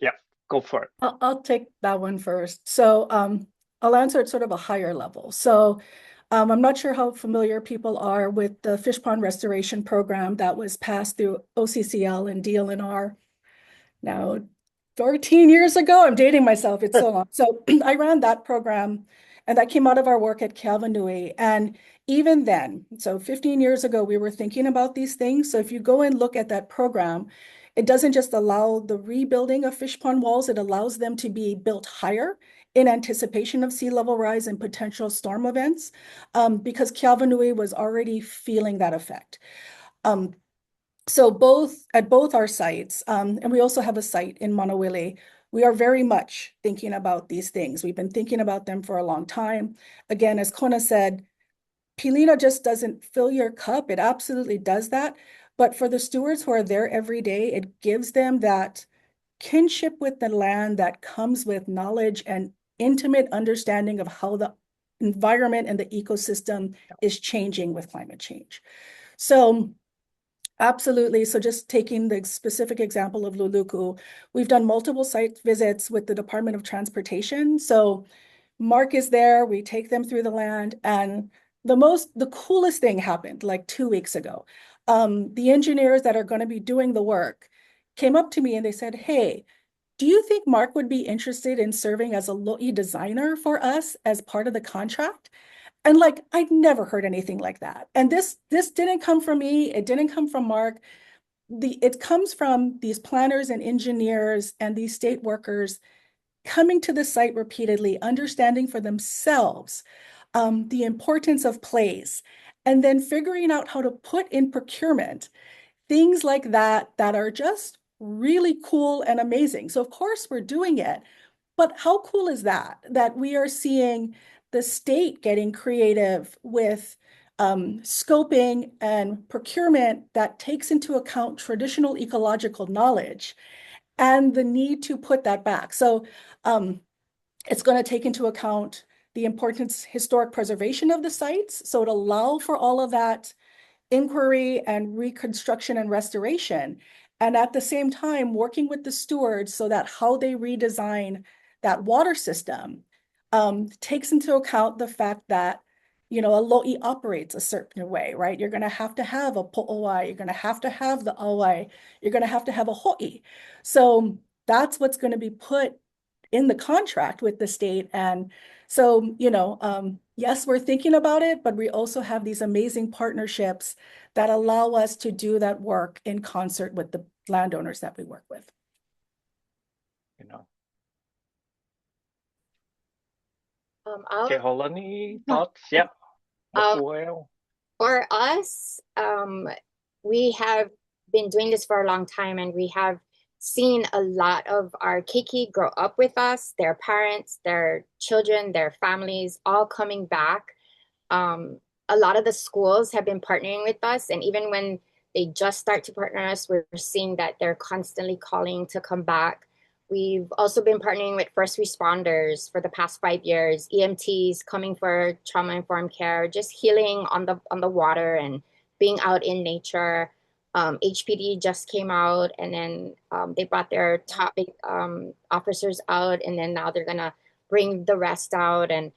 yeah, go for it. I'll take that one first. So I'll answer at sort of a higher level. So I'm not sure how familiar people are with the fish pond restoration program that was passed through OCCL and DLNR now 14 years ago. I'm dating myself, it's so long. So I ran that program, and that came out of our work at Kavanui. And even then, so 15 years ago, we were thinking about these things. So if you go and look at that program, it doesn't just allow the rebuilding of fish pond walls, it allows them to be built higher in anticipation of sea level rise and potential storm events, because Kavanui was already feeling that effect. So at both our sites, and we also have a site in Manawili, we are very much thinking about these things. We've been thinking about them for a long time. Again, as Kona said, Pilina just doesn't fill your cup. It absolutely does that. But for the stewards who are there every day, it gives them that kinship with the land that comes with knowledge and intimate understanding of how the environment and the ecosystem is changing with climate change. So absolutely. So just taking the specific example of Luluku, we've done multiple site visits with the Department of Transportation. So Mark is there, we take them through the land, and the coolest thing happened like 2 weeks ago. The engineers that are going to be doing the work came up to me and they said, "Hey, do you think Mark would be interested in serving as a lo'i designer for us as part of the contract?" And like, I'd never heard anything like that. And this didn't come from me. It didn't come from Mark. It comes from these planners and engineers and these state workers coming to the site repeatedly, understanding for themselves the importance of place, and then figuring out how to put in procurement things like that that are just really cool and amazing. So of course we're doing it, but how cool is that, that we are seeing the state getting creative with scoping and procurement that takes into account traditional ecological knowledge and the need to put that back. So it's going to take into account the importance historic preservation of the sites. So it'll allow for all of that inquiry and reconstruction and restoration. And at the same time, working with the stewards so that how they redesign that water system takes into account the fact that, you know, a lo'i operates a certain way, right? You're going to have a po'owai, you're going to have the awai, you're going to have a ho'i. So that's what's going to be put in the contract with the state. And so, you know, yes, we're thinking about it, but we also have these amazing partnerships that allow us to do that work in concert with the landowners that we work with. You know. I'll, Keholani, thoughts? Yeah. Mokuoeo. For us, we have been doing this for a long time, and we have seen a lot of our keiki grow up with us, their parents, their children, their families, all coming back. A lot of the schools have been partnering with us, and even when they just start to partner us, we're seeing that they're constantly calling to come back. We've also been partnering with first responders for the past 5 years, EMTs coming for trauma-informed care, just healing on the water and being out in nature. HPD just came out, and then they brought their top officers out, and then now they're gonna bring the rest out, and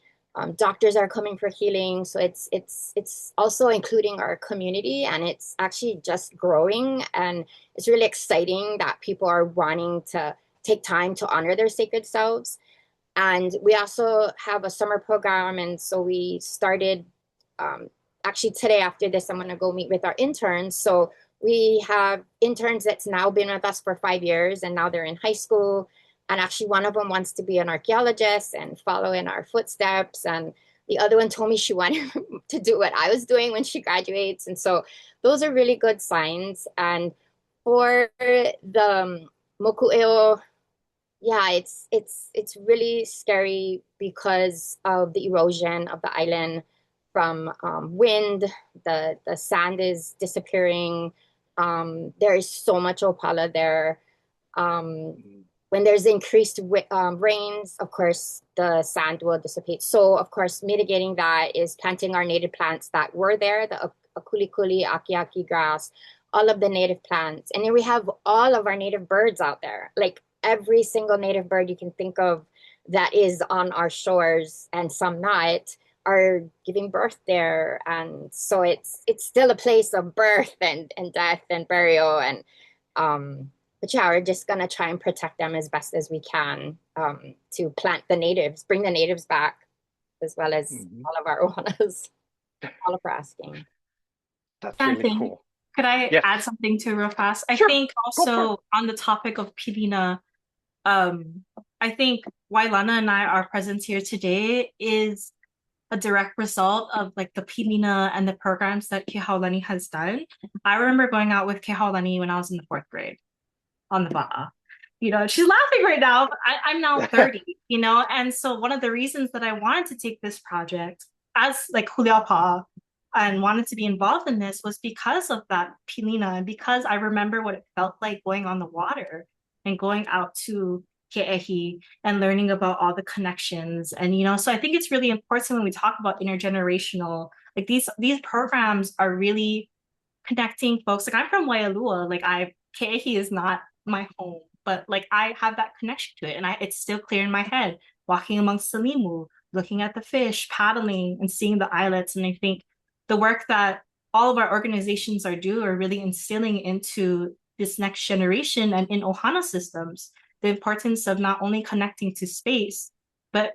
doctors are coming for healing. So it's also including our community, and it's actually just growing, and it's really exciting that people are wanting to take time to honor their sacred selves. And we also have a summer program, and so we started actually today. After this, I'm going to go meet with our interns. So we have interns that's now been with us for 5 years, and now they're in high school. And actually, one of them wants to be an archaeologist and follow in our footsteps. And the other one told me she wanted to do what I was doing when she graduates. And so those are really good signs. And for the Mokuoeo, yeah, it's really scary because of the erosion of the island from wind. The sand is disappearing. There is so much opala there. when there's increased rains, of course, the sand will dissipate. So, of course, mitigating that is planting our native plants that were there, the akulikuli, aki grass, all of the native plants. And then we have all of our native birds out there, like every single native bird you can think of that is on our shores, and some not, are giving birth there. And so it's still a place of birth and death and burial. And but yeah, we're just gonna try and protect them as best as we can, to plant the natives, bring the natives back, as well as all of our ohanas. All for asking. That's really Thank you. cool. Could I Yes. add something to real fast? I Sure. think Go for also it. on the topic of pilina, I think why Lana and our presence here today is a direct result of like the pilina and the programs that Ke Haulani has done. I remember going out with Ke Haulani when I was in the 4th grade on the ba'a. You know, she's laughing right now. I'm now 30, you know, and so one of the reasons that I wanted to take this project as like Huliauapa and wanted to be involved in this was because of that pilina, and because I remember what it felt like going on the water and going out to Ke'ehi and learning about all the connections. And, you know, so I think it's really important when we talk about intergenerational, like these programs are really connecting folks. Like I'm from Waialua, like Ke'ehi is not my home, but like I have that connection to it, and it's still clear in my head, walking amongst the limu, looking at the fish, paddling and seeing the islets. And I think the work that all of our organizations are doing are really instilling into this next generation and in ohana systems the importance of not only connecting to space, but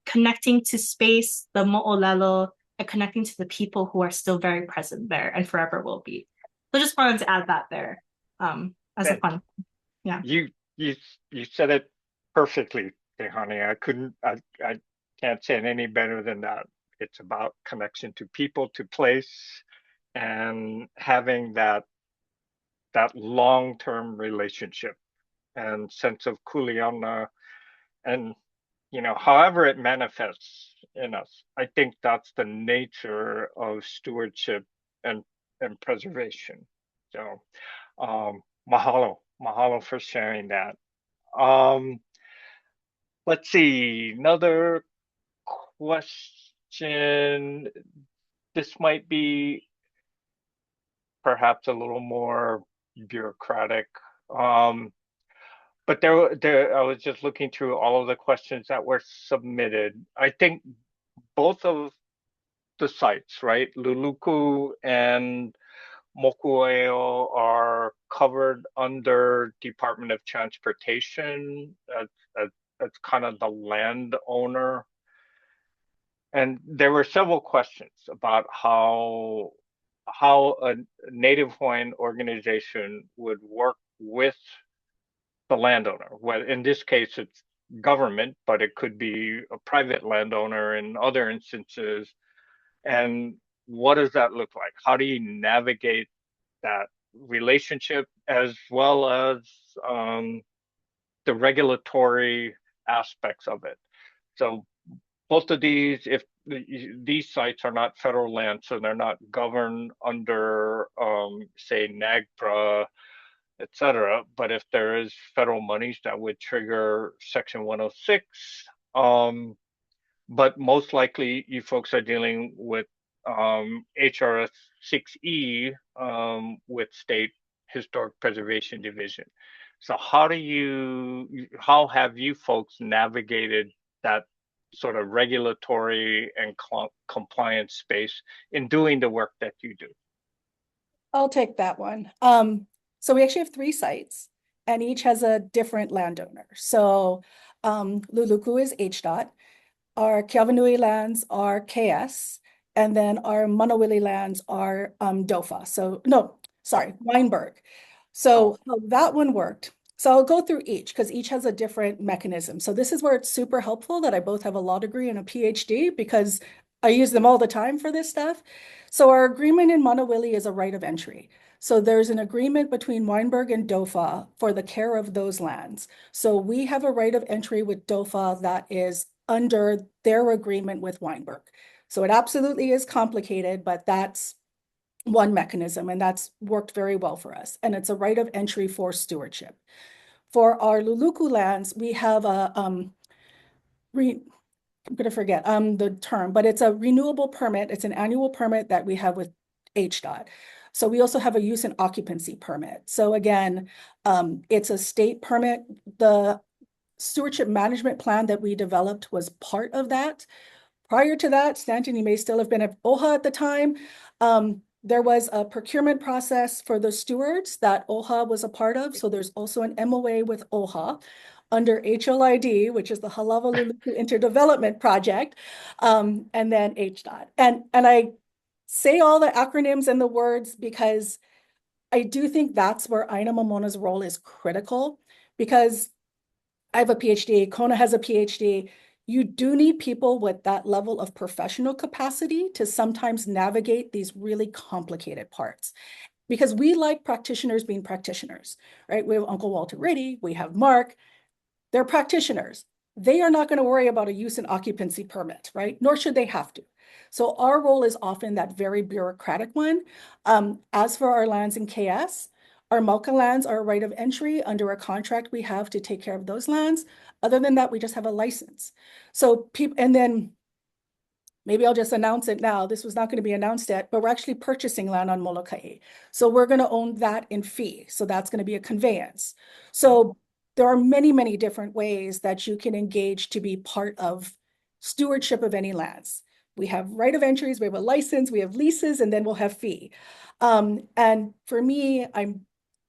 connecting to space, the mo'olelo, and connecting to the people who are still very present there and forever will be. So just wanted to add that there, as a fun. Yeah. You said it perfectly, honey. I can't say it any better than that. It's about connection to people, to place, and having that long-term relationship and sense of kuleana, and you know, however it manifests in us. I think that's the nature of stewardship and preservation. So mahalo for sharing that. Let's see, another question. This might be perhaps a little more bureaucratic. But I was just looking through all of the questions that were submitted. I think both of the sites, right, Luluku and Mokuoeo, are covered under Department of Transportation. That's kind of the landowner. And there were several questions about how a Native Hawaiian organization would work with the landowner. Well, in this case, it's government, but it could be a private landowner in other instances. And what does that look like? How do you navigate that relationship, as well as the regulatory aspects of it? So both of these, if these sites are not federal land, so they're not governed under, say, NAGPRA, etc. But if there is federal monies, that would trigger Section 106. But most likely, you folks are dealing with HRS 6E with State Historic Preservation Division. So how have you folks navigated that sort of regulatory and compliance space in doing the work that you do? I'll take that one. So we actually have 3 sites, and each has a different landowner. So Luluku is HDOT, our Keawanui lands are KS, and then our Manawili lands are DOFA. So no, sorry, Weinberg. So how that one worked. So I'll go through each because each has a different mechanism. So this is where it's super helpful that I both have a law degree and a PhD, because I use them all the time for this stuff. So our agreement in Manawili is a right of entry. So there's an agreement between Weinberg and DOFA for the care of those lands. So we have a right of entry with DOFA that is under their agreement with Weinberg. So it absolutely is complicated, but that's one mechanism, and that's worked very well for us. And it's a right of entry for stewardship. for our Luluku lands, we have a, I'm going to forget the term, but it's a renewable permit. It's an annual permit that we have with HDOT. So we also have a use and occupancy permit. So again, it's a state permit. The stewardship management plan that we developed was part of that. Prior to that, Stanton, you may still have been at OHA at the time. There was a procurement process for the stewards that OHA was a part of. So there's also an MOA with OHA under HLID, which is the Halawa Luluku Interdevelopment Project, and then HDOT. And I say all the acronyms and the words because I do think that's where Aina Momona's role is critical, because I have a PhD, Kona has a PhD. You do need people with that level of professional capacity to sometimes navigate these really complicated parts. Because we like practitioners being practitioners, right? We have Uncle Walter Ritty, we have Mark, they're practitioners. They are not going to worry about a use and occupancy permit, right? Nor should they have to. So our role is often that very bureaucratic one. As for our lands in KS, our Mauka lands are a right of entry under a contract we have to take care of those lands. Other than that, we just have a license. So people, and then maybe I'll just announce it now. This was not going to be announced yet, but we're actually purchasing land on Molokai. So we're going to own that in fee. So that's going to be a conveyance. So there are many, many different ways that you can engage to be part of stewardship of any lands. We have right of entries, we have a license, we have leases, and then we'll have fee. And for me, I'm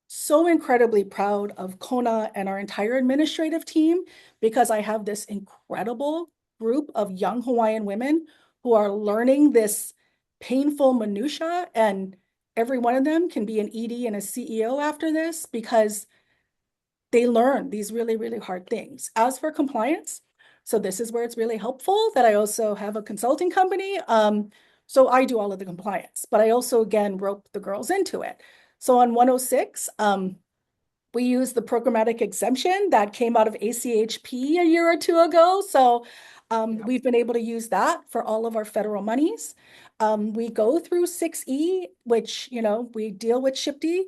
so incredibly proud of Kona and our entire administrative team, because I have this incredible group of young Hawaiian women who are learning this painful minutia, and every one of them can be an ED and a CEO after this, because they learn these really, really hard things. As for compliance, so this is where it's really helpful that I also have a consulting company. So I do all of the compliance, but I also, again, rope the girls into it. So on 106, we use the programmatic exemption that came out of ACHP a year or two ago. So we've been able to use that for all of our federal monies. We go through 6E, which, you know, we deal with SHPD,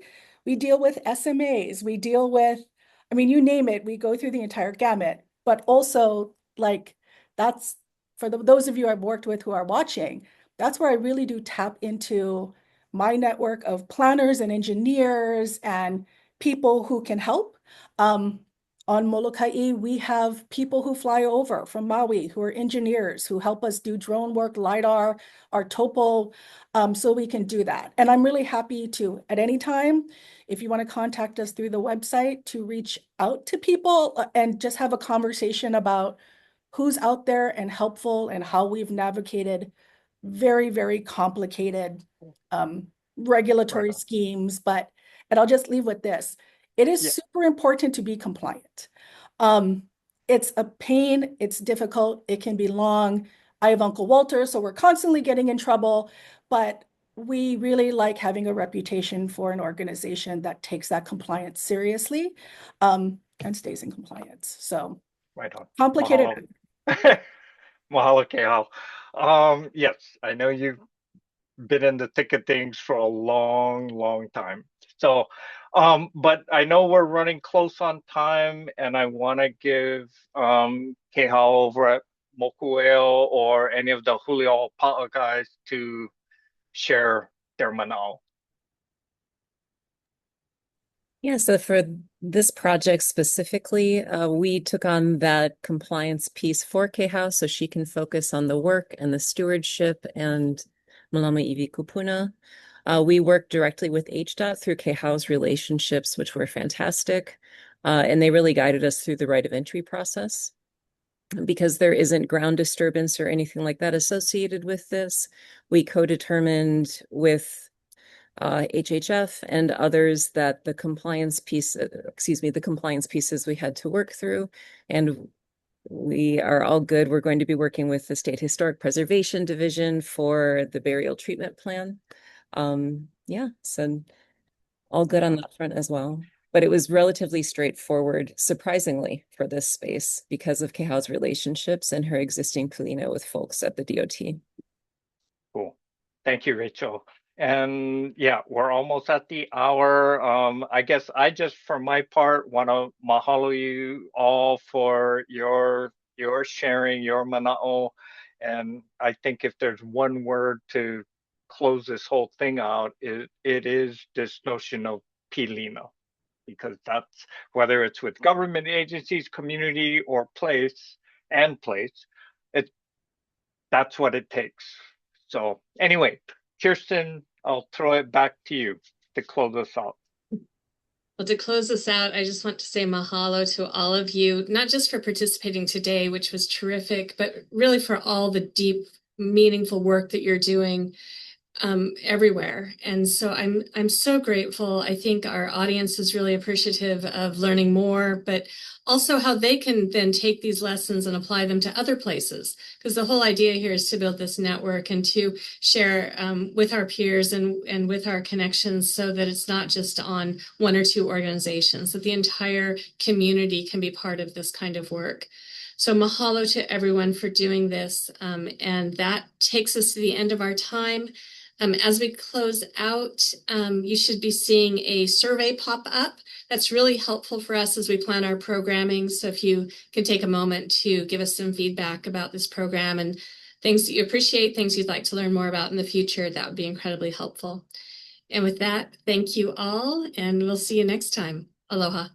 we deal with SMAs, we deal with, I mean, you name it, we go through the entire gamut. But also, like, that's, for those of you I've worked with who are watching, that's where I really do tap into my network of planners and engineers and people who can help. On Molokai, we have people who fly over from Maui who are engineers who help us do drone work, LiDAR, our topo, so we can do that. And I'm really happy to, at any time, if you want to contact us through the website, to reach out to people and just have a conversation about who's out there and helpful and how we've navigated very, very complicated regulatory schemes. And I'll just leave with this. It is super important to be compliant. It's a pain, it's difficult, it can be long. I have Uncle Walter, so we're constantly getting in trouble, but we really like having a reputation for an organization that takes that compliance seriously, and stays in compliance. So right on. Complicated. Mahalo ke yes, I know you've been in the thick of things for a long, long time. So, but I know we're running close on time, and I want to give Kehao over at Mokuoeo or any of the Huliauapa guys to share their manao. Yeah, so for this project specifically, we took on that compliance piece for Kehao so she can focus on the work and the stewardship and Malama Iwi Kūpuna. We worked directly with HDOT through Kehao's relationships, which were fantastic. And they really guided us through the right of entry process. Because there isn't ground disturbance or anything like that associated with this, we co-determined with HHF and others that the compliance piece, the compliance pieces we had to work through, and we are all good. We're going to be working with the State Historic Preservation Division for the burial treatment plan. Yeah, so all good on that front as well. But it was relatively straightforward, surprisingly, for this space because of Kehao's relationships and her existing palina with folks at the DOT. Cool. Thank you, Rachel. And yeah, we're almost at the hour. I guess I just, for my part, want to mahalo you all for your sharing, your mana'o. And I think if there's one word to close this whole thing out, it is this notion of pilina, because that's, whether it's with government agencies, community, or place, that's what it takes. So anyway, Kirsten, I'll throw it back to you to close us out. Well, to close this out, I just want to say mahalo to all of you, not just for participating today, which was terrific, but really for all the deep, meaningful work that you're doing everywhere. And so I'm so grateful. I think our audience is really appreciative of learning more, but also how they can then take these lessons and apply them to other places. Because the whole idea here is to build this network and to share with our peers and with our connections, so that it's not just on one or two organizations, that the entire community can be part of this kind of work. So mahalo to everyone for doing this. And that takes us to the end of our time. As we close out, you should be seeing a survey pop up. That's really helpful for us as we plan our programming. So if you can take a moment to give us some feedback about this program and things that you appreciate, things you'd like to learn more about in the future, that would be incredibly helpful. And with that, thank you all, and we'll see you next time. Aloha.